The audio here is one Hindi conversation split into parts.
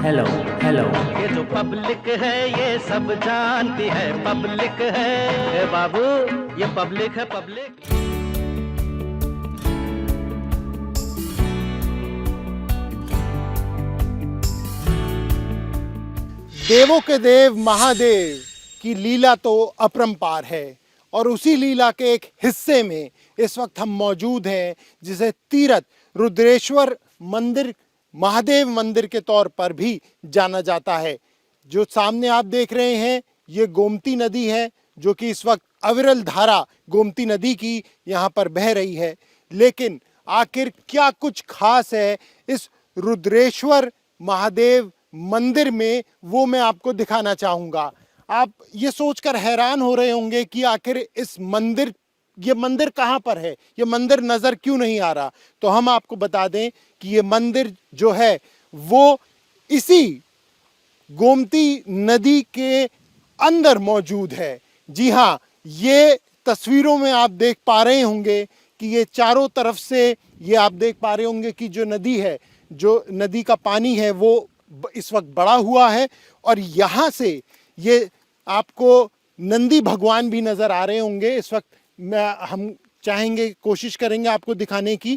Hello hello. ये जो पब्लिक है ये सब जानती है, पब्लिक है ए बाबू, ये पब्लिक है पब्लिक। देवों के देव महादेव की लीला तो अपरंपार है और उसी लीला के एक हिस्से में इस वक्त हम मौजूद हैं जिसे तीरथ रुद्रेश्वर मंदिर महादेव मंदिर के तौर पर भी जाना जाता है। जो सामने आप देख रहे हैं ये गोमती नदी है जो कि इस वक्त अविरल धारा गोमती नदी की यहाँ पर बह रही है। लेकिन आखिर क्या कुछ खास है इस रुद्रेश्वर महादेव मंदिर में, वो मैं आपको दिखाना चाहूंगा। आप ये सोचकर हैरान हो रहे होंगे कि आखिर ये मंदिर कहाँ पर है, ये मंदिर नजर क्यों नहीं आ रहा। तो हम आपको बता दें कि ये मंदिर जो है वो इसी गोमती नदी के अंदर मौजूद है। जी हाँ, ये तस्वीरों में आप देख पा रहे होंगे कि ये चारों तरफ से ये आप देख पा रहे होंगे कि जो नदी है, जो नदी का पानी है वो इस वक्त बढ़ा हुआ है और यहाँ से ये आपको नंदी भगवान भी नजर आ रहे होंगे। इस वक्त हम चाहेंगे, कोशिश करेंगे आपको दिखाने की।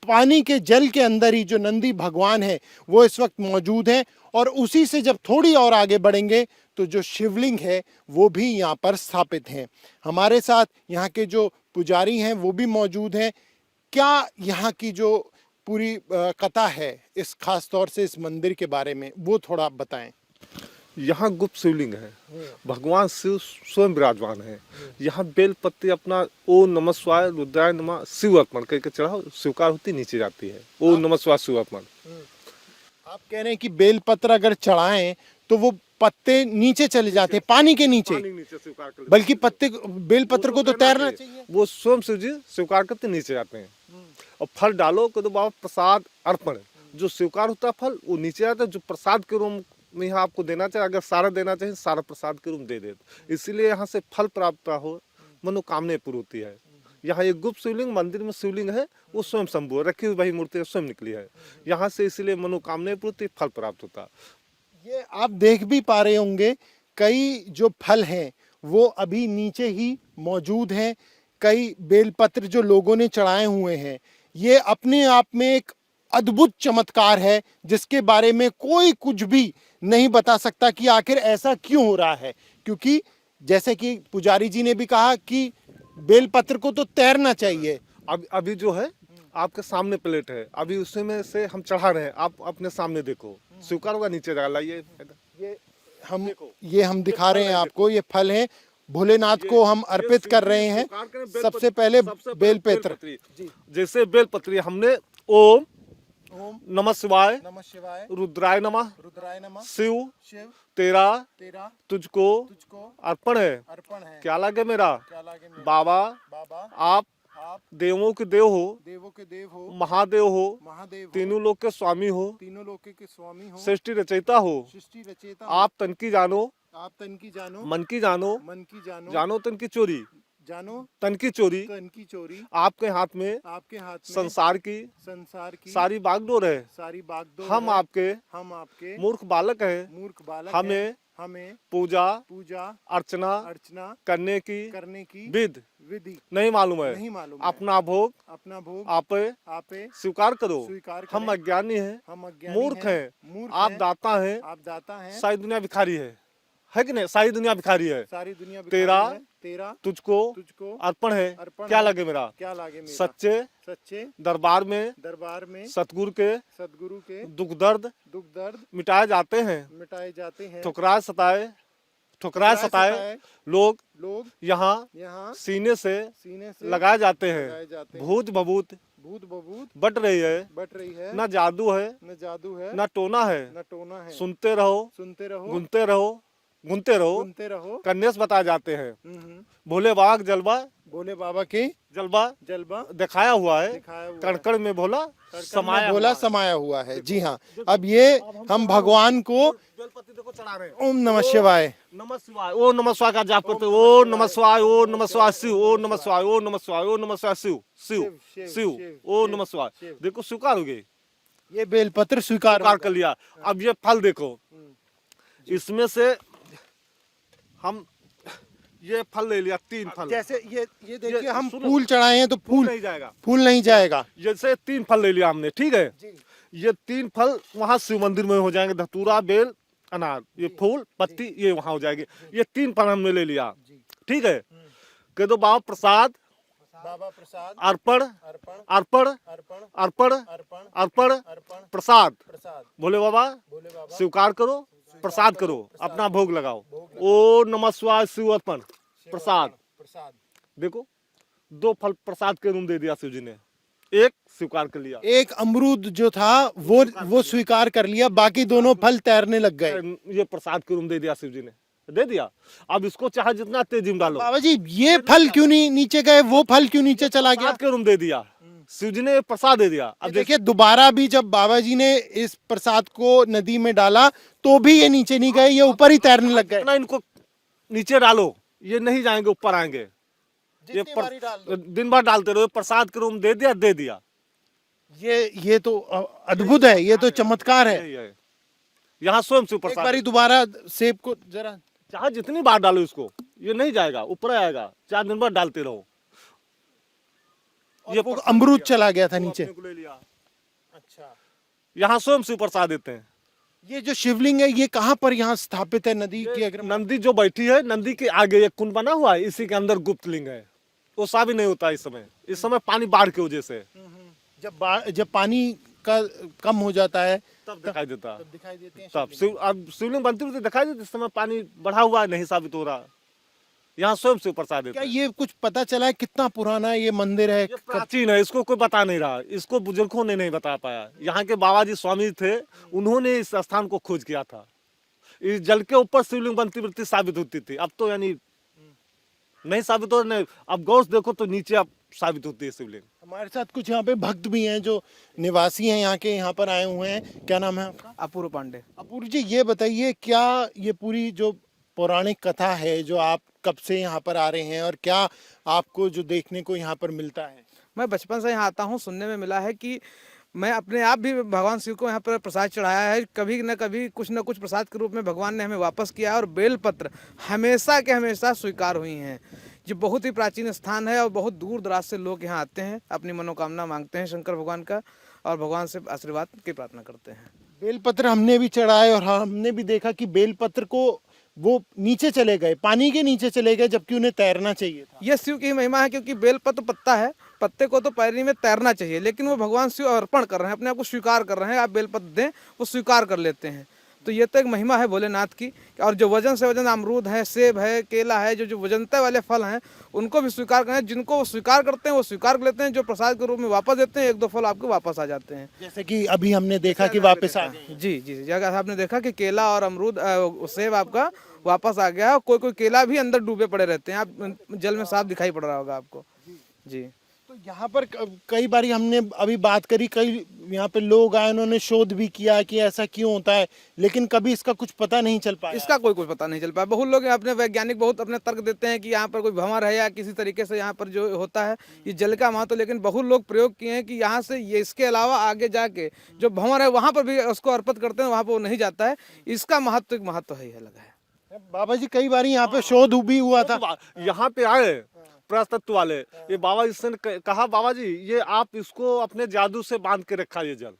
पानी के जल के अंदर ही जो नंदी भगवान है वो इस वक्त मौजूद है और उसी से जब थोड़ी और आगे बढ़ेंगे तो जो शिवलिंग है वो भी यहाँ पर स्थापित हैं। हमारे साथ यहाँ के जो पुजारी हैं वो भी मौजूद हैं। क्या यहाँ की जो पूरी कथा है इस खास तौर से इस मंदिर के बारे में, वो थोड़ा आप बताएं। यहाँ गुप्त शिवलिंग है, भगवान शिव स्वयं विराजमान है। यहाँ बेलपत्ती अपना ओम नमः शिवाय रुद्राय नमः शिव अर्पण करके चढ़ाओ, स्वीकार होती नीचे जाती है। ओम नमः शिवाय शिव अर्पण। आप कह रहे हैं कि बेलपत्र अगर चढ़ाएं तो वो पत्ते नीचे चले जाते हैं, पानी के नीचे स्वीकार कर, बल्कि पत्ते बेलपत्र को तो तैरना चाहिए। वो स्वयं शिव जी स्वीकार करते नीचे जाते हैं। और फल डालो तो बाबा प्रसाद अर्पण, जो स्वीकार होता है फल वो नीचे आता है। जो प्रसाद के रूप में यहाँ आपको देना चाहिए, अगर सारा देना चाहिए सारा प्रसाद के रूप दे देते। इसीलिए यहाँ से फल प्राप्त हो, मनोकामना पूरी होती है। यहाँ एक गुप्त शिवलिंग मंदिर में शिवलिंग है, वो स्वयं शंभु है, रखी हुई वही मूर्ति स्वयं निकली है। यहाँ से इसलिए मनोकामना पूरी, फल प्राप्त होता। ये आप देख भी पा रहे होंगे कई जो फल हैं वो अभी नीचे ही मौजूद हैं। कई बेलपत्र जो लोगों ने चढ़ाए हुए हैं, ये अपने आप में एक अद्भुत चमत्कार है जिसके बारे में कोई कुछ भी नहीं बता सकता कि आखिर ऐसा क्यों हो रहा है। क्योंकि जैसे कि पुजारी जी ने भी कहा कि बेलपत्र को तो तैरना चाहिए। अभी जो है आपके सामने प्लेट है, अभी उसी में से हम चढ़ा रहे हैं। आप अपने सामने देखो, स्वीकार होगा नीचे लाइए। ये हम दिखा रहे हैं आपको, ये फल हैं, भोलेनाथ को हम अर्पित कर रहे हैं। सबसे पहले बेलपत्र, जैसे बेलपत्री हमने ओम नमः शिवाय रुद्राय नमः शिव तेरा तुझको अर्पण है। क्या लागे मेरा बाबा, आप देवों के देव हो, महादेव हो, तीनों लोक के स्वामी हो, सृष्टि रचयिता हो। आप तन की जानो, मन की जानो, जानो तन की चोरी, तन की चोरी। आपके हाथ में संसार की सारी बागडोर है। हम आपके मूर्ख बालक हैं। हमें पूजा अर्चना करने की विधि नहीं मालूम है। अपना भोग आपे स्वीकार करो। हम अज्ञानी हैं, मूर्ख हैं। आप दाता हैं, सारी दुनिया भिखारी है कि नहीं? सारी दुनिया भिखारी है। तेरा तुझको अर्पण है। क्या लगे मेरा सच्चे दरबार में सतगुरु के दुख दर्द मिटाए जाते हैं। ठुकराए सताए लोग यहाँ सीने से लगाए जाते हैं। भूत बबूत बट रही है, न जादू है न टोना है। सुनते रहो गुनते रहो कन्या से बताए जाते हैं। भोले बाबा के जलवा दिखाया हुआ है। कण में भोला समाया हुआ है। जी हाँ, अब ये हम भगवान को चढ़ा रहे हैं। ओम नमः शिवाय ओम नमः शिवाय का जाप करते। ओम नमः शिवाय, ओम नमः शिवाय शिव, ओम नमः शिवाय, ओम नमः शिवाय, ओम नमः शिवाय शिव, ओम नमः शिवाय। देखो स्वीकार हो गई। ये बेलपत्र स्वीकार स्वीकार कर लिया। अब ये फल देखो, इसमें से हम ये फल ले लिया, 3 फल। जैसे ये देखिए, हम सुनो, फूल चढ़ाए हैं तो फूल नहीं जाएगा, फूल नहीं जाएगा। जैसे 3 फल ले लिया हमने, ठीक है। ये 3 फल वहां शिव मंदिर में हो जाएंगे, धतूरा, बेल, अनार, ये फूल पत्ती ये वहां हो जाएगी। ये 3 फल हमने ले लिया, ठीक है। कह दो बाबा प्रसाद, बाबा प्रसाद, अर्पण, अर्पण, अर्पण, अर्पण, अर्पण, अर्पण, अर्पण, अर्पण, प्रसाद। प्रसाद। भोले बाबा बोले बाबा स्वीकार करो, प्रसाद करो, अपना भोग लगाओ। ओ नमः शिवाय, शिव अर्पण, प्रसाद। प्रसाद। देखो 2 फल प्रसाद के रूम दे दिया शिव जी ने, 1 स्वीकार कर लिया। एक अमरूद जो था वो स्वीकार कर लिया, बाकी दोनों फल तैरने लग गए। ये प्रसाद के रूम दे दिया शिव जी ने, दे दिया। अब इसको चाहे जितना तेजी में डालो। बाबा जी ये फल क्यों नहीं नीचे गए, वो फल क्यों नीचे चला गया? प्रसाद के रूम दे दिया शिव जी ने, प्रसाद दे दिया। अब देखिए दोबारा भी जब बाबा जी ने इस प्रसाद को नदी में डाला तो भी ये नीचे नहीं गए, ये ऊपर ही तैरने लग गए। जितना इनको नीचे डालो ये नहीं जाएंगे, ऊपर आएंगे। ये दिन भर डालते रहो, प्रसाद के रूम दे दिया, दे दिया। ये तो अद्भुत है, ये तो चमत्कार है। यहाँ स्वयं से एक प्रसाद, बारी दोबारा सेब को जरा, चाहे जितनी बार डालो इसको, ये नहीं जाएगा, ऊपर आएगा। 4 दिन बाद डालते रहो। ये अमरूद चला गया था नीचे। ले लिया। अच्छा, यहाँ स्वयं से प्रसाद देते हैं। ये जो शिवलिंग है ये कहाँ पर यहाँ स्थापित है? नदी के अगर नंदी जो बैठी है, नंदी के आगे एक कुंड बना हुआ है, इसी के अंदर गुप्त लिंग है। वो साबित नहीं होता इस समय। इस समय पानी बाढ़ की वजह से, जब पानी का कम हो जाता है तब दिखाई देता, तब दिखाई देते हैं तब अब शिवलिंग बनती हुई दिखाई देती। इस समय पानी बढ़ा हुआ है, नहीं साबित हो रहा। यहाँ स्वयं से प्रसाद देते क्या हैं। ये कुछ पता चला है कितना पुराना ये मंदिर है? ये प्राचीन है, इसको कोई बता नहीं रहा, इसको बुजुर्गों ने नहीं बता पाया। यहाँ के बाबा जी स्वामी थे, उन्होंने इस स्थान को खोज किया था। इस जल के ऊपर शिवलिंग बनती बनती साबित होती थी, अब तो यानी नहीं साबित हो रही। अब गौर से देखो तो नीचे अब साबित होती है शिवलिंग। हमारे साथ कुछ यहाँ पे भक्त भी हैं जो निवासी हैं यहाँ के, यहाँ पर आए हुए हैं। क्या नाम है आपका? अपूर्व पांडे। अपूर्व जी ये बताइए, क्या ये पूरी जो पौराणिक कथा है, जो आप कब से यहाँ पर आ रहे हैं और क्या आपको जो देखने को यहाँ पर मिलता है? मैं बचपन से यहाँ आता हूँ, सुनने में मिला है कि मैं अपने आप भी भगवान शिव को यहाँ पर प्रसाद चढ़ाया है। कभी न कभी कुछ न कुछ प्रसाद के रूप में भगवान ने हमें वापस किया है और बेलपत्र हमेशा के हमेशा स्वीकार हुई हैं। ये बहुत ही प्राचीन स्थान है और बहुत दूर दराज से लोग यहाँ आते हैं, अपनी मनोकामना मांगते हैं शंकर भगवान का और भगवान से आशीर्वाद की प्रार्थना करते हैं। बेलपत्र हमने भी चढ़ाए और हमने भी देखा कि बेलपत्र को वो नीचे चले गए, पानी के नीचे चले गए, जबकि उन्हें तैरना चाहिए था। यह शिव की महिमा है, क्योंकि बेलपत्र पत्ता है, पत्ते को तो पानी में तैरना चाहिए, लेकिन वो भगवान शिव अर्पण कर रहे हैं, अपने आप को स्वीकार कर रहे हैं। आप बेलपत्र दें, वो स्वीकार कर लेते हैं। तो ये तो एक महिमा है भोलेनाथ की। और जो वजन से वजन अमरूद है, सेब है, केला है, जो वजनता वाले फल हैं उनको भी स्वीकार करें। जिनको वो स्वीकार करते हैं वो स्वीकार कर लेते हैं, जो प्रसाद के रूप में वापस देते हैं 1-2 फल आपको वापस आ जाते हैं। जैसे कि अभी हमने देखा कि वापस आ गए। जी जी, जगह आपने देखा कि केला और अमरूद सेब आपका वापस आ गया। कोई कोई केला भी अंदर डूबे पड़े रहते हैं, आप जल में साफ दिखाई पड़ रहा होगा आपको। जी, तो यहाँ पर कई बार हमने अभी बात करी, कई यहाँ पे लोग आए, उन्होंने शोध भी किया कि ऐसा क्यों होता है, लेकिन कभी इसका कुछ पता नहीं चल पाया। इसका कोई पता नहीं चल पाया। बहुत लोग अपने वैज्ञानिक बहुत अपने तर्क देते हैं कि यहाँ पर कोई भंवर है या किसी तरीके से यहाँ पर जो होता है ये जल का महत्व, लेकिन बहुत लोग प्रयोग किए हैं कि यहाँ से ये इसके अलावा आगे जाके जो भंवर है वहाँ पर भी उसको अर्पित करते हैं, वहाँ पर वो नहीं जाता है। इसका महत्व एक महत्व है लगा है। बाबा जी कई बार यहाँ पे शोध भी हुआ था। यहाँ पे आए प्रस्तत्व वाले, ये बाबा जी से कहा, बाबा जी ये आप इसको अपने जादू से बांध के रखा, ये जल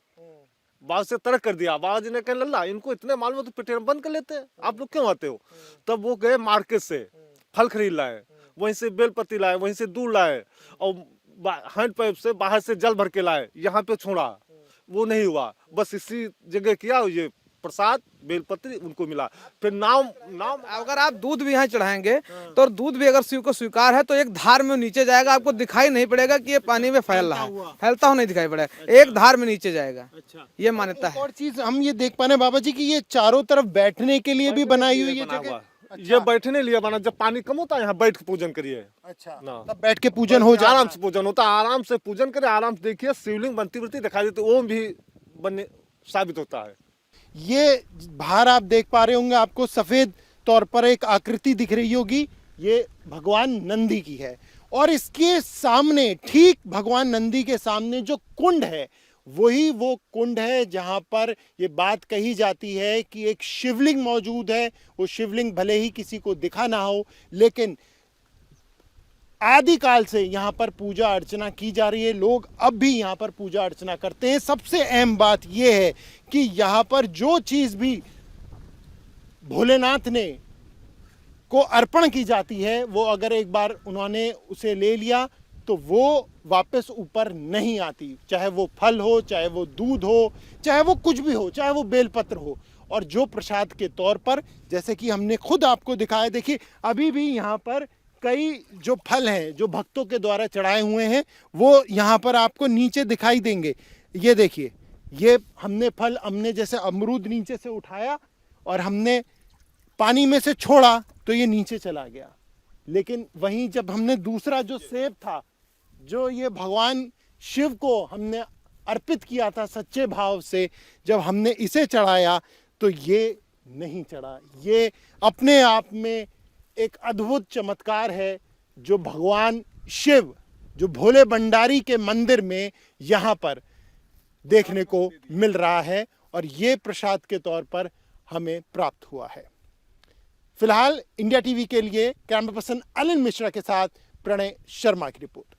बाबा से तर्क कर दिया। बाबा जी ने कहा लल्ला इनको इतने मालूम है तो पेटे में बंद कर लेते हैं, आप लोग क्यों आते हो? तब वो गए मार्केट से फल खरीद लाए, वहीं से बेलपत्ती लाए, वहीं से दूध लाए और हैंड पाइप से बाहर से जल भर के लाए, यहाँ पे छोड़ा, वो नहीं हुआ। बस इसी जगह किया, ये प्रसाद बेलपत्री उनको मिला। फिर नाम अगर आप दूध भी यहाँ चढ़ाएंगे तो दूध भी अगर शिव को स्वीकार है तो एक धार में नीचे जाएगा, आपको दिखाई नहीं पड़ेगा कि ये पानी में फैल रहा है, फैलता हुआ नहीं दिखाई पड़ेगा, एक धार में नीचे जाएगा। अच्छा, ये मान्यता है। और चीज हम ये देख पा रहे हैं बाबा जी की ये चारों तरफ बैठने के लिए भी बनाई हुई ये जगह। ये बैठने लिए बना, जब पानी कम होता है यहाँ बैठ के पूजन करिए। अच्छा, तब बैठ के पूजन हो जाए, आराम से पूजन होता है, आराम से पूजन करे, आराम से देखिए शिवलिंग बनती बनती दिखाई देती, ओम भी बनने साबित होता है। ये बाहर आप देख पा रहे होंगे, आपको सफेद तौर पर एक आकृति दिख रही होगी, ये भगवान नंदी की है। और इसके सामने, ठीक भगवान नंदी के सामने जो कुंड है वही वो कुंड है जहां पर ये बात कही जाती है कि एक शिवलिंग मौजूद है। वो शिवलिंग भले ही किसी को दिखा ना हो, लेकिन आदिकाल से यहाँ पर पूजा अर्चना की जा रही है। लोग अब भी यहाँ पर पूजा अर्चना करते हैं। सबसे अहम बात यह है कि यहाँ पर जो चीज भी भोलेनाथ ने को अर्पण की जाती है, वो अगर एक बार उन्होंने उसे ले लिया तो वो वापस ऊपर नहीं आती। चाहे वो फल हो, चाहे वो दूध हो, चाहे वो कुछ भी हो, चाहे वो बेलपत्र हो। और जो प्रसाद के तौर पर, जैसे कि हमने खुद आपको दिखाया, देखिए अभी भी यहाँ पर कई जो फल हैं जो भक्तों के द्वारा चढ़ाए हुए हैं वो यहाँ पर आपको नीचे दिखाई देंगे। ये देखिए, ये हमने जैसे अमरूद नीचे से उठाया और हमने पानी में से छोड़ा तो ये नीचे चला गया। लेकिन वहीं जब हमने दूसरा जो सेब था, जो ये भगवान शिव को हमने अर्पित किया था सच्चे भाव से, जब हमने इसे चढ़ाया तो ये नहीं चढ़ा। ये अपने आप में एक अद्भुत चमत्कार है जो भगवान शिव, जो भोले भंडारी के मंदिर में यहाँ पर देखने को मिल रहा है और ये प्रसाद के तौर पर हमें प्राप्त हुआ है। फिलहाल इंडिया टीवी के लिए कैमरा पर्सन अनिल मिश्रा के साथ प्रणय शर्मा की रिपोर्ट।